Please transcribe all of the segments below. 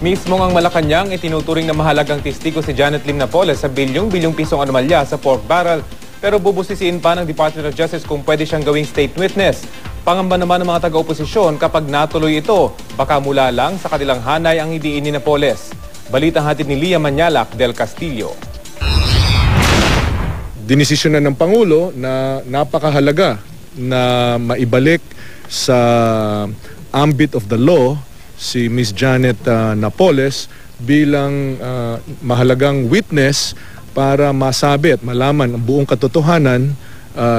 Mismong ang Malacanang itinuturing na mahalagang testigo si Janet Lim Napoles sa bilyong-bilyong pisong anomalya sa pork barrel. Pero bubusisiin pa ng Department of Justice kung pwede siyang gawing state witness. Pangamba naman ng mga taga-oposisyon kapag natuloy ito, baka mula lang sa kanilang hanay ang idiin ni Napoles. Balitang hatid ni Lia Manyalak del Castillo. Dinesisyonan ng Pangulo na napakahalaga na maibalik sa ambit of the law si Ms. Janet Napoles bilang mahalagang witness para masabi at malaman ang buong katotohanan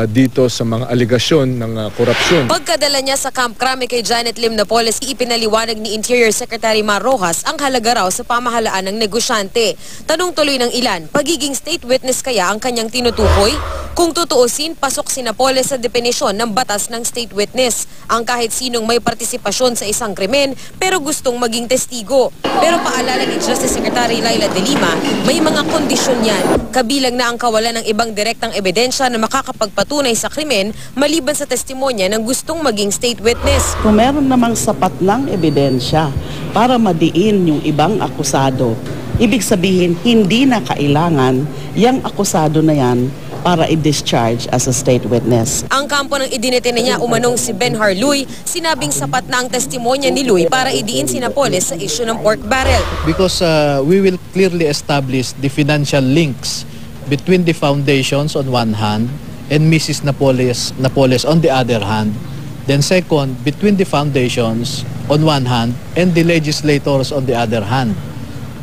dito sa mga aligasyon ng korupsyon. Pagkadala niya sa Camp Crame kay Janet Lim Napoles, ipinaliwanag ni Interior Secretary Mar Rojas ang halaga raw sa pamahalaan ng negosyante. Tanong tuloy ng ilan, pagiging state witness kaya ang kanyang tinutukoy? Kung tutuusin, pasok si Napoles sa definisyon ng batas ng state witness, ang kahit sinong may partisipasyon sa isang krimen pero gustong maging testigo. Pero paalala ni Justice Secretary Laila De Lima, may mga kondisyon yan. Kabilang na ang kawalan ng ibang direktang ebidensya na makakapagpatunay sa krimen maliban sa testimonya ng gustong maging state witness. Kung meron namang sapat ng ebidensya para madiin yung ibang akusado, ibig sabihin hindi na kailangan yung akusado na yan para i-discharge as a state witness. Ang kampo ng idinetena niya umanong si Ben Harluy, sinabing sapat na ang testimonya ni Luy para idiin si Napoles sa issue ng pork barrel. Because we will clearly establish the financial links between the foundations on one hand and Mrs. Napoles on the other hand. Then second, between the foundations on one hand and the legislators on the other hand.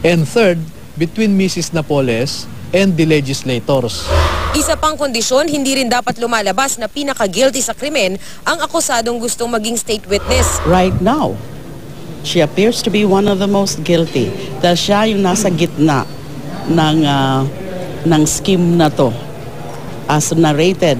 And third, between Mrs. Napoles and the legislators. Isa pang kondisyon, hindi rin dapat lumalabas na pinaka-guilty sa krimen ang akusadong gustong maging state witness. Right now, she appears to be one of the most guilty dahil siya yung nasa gitna ng scheme na to as narrated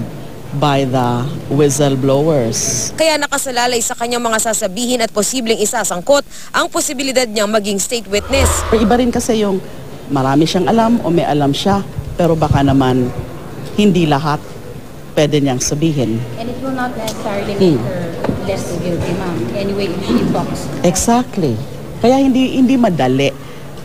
by the whistleblowers. Kaya nakasalalay sa kanyang mga sasabihin at posibleng isasangkot ang posibilidad niyang maging state witness. Iba rin kasi yung marami siyang alam o may alam siya, pero baka naman hindi lahat pwede niyang sabihin. And it will not necessarily make her less guilty, ma'am. Anyway, if she talks. Exactly. Kaya hindi madali.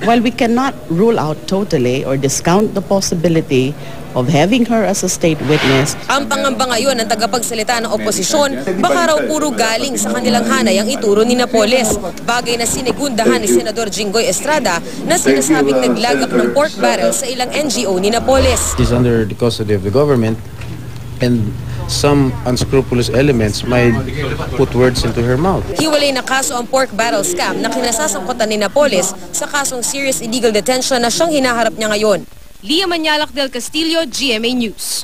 While we cannot rule out totally or discount the possibility of having her as a state witness. Ang pangamba ngayon ng tagapagsalita ng oposisyon, baka raw puro galing sa kanilang hanay ang ituro ni Napoles. Bagay na sinegundahan ni Senador Jinggoy Estrada na sinasabing naglagak ng pork barrel sa ilang NGO ni Napoles. It is under the custody of the government and some unscrupulous elements might put words into her mouth. Hiwalay na kaso ang pork barrel scam na kinasasangkutan ni Napoles sa kasong serious illegal detention na siyang hinaharap niya ngayon. Lia Manyalak del Castillo, GMA News.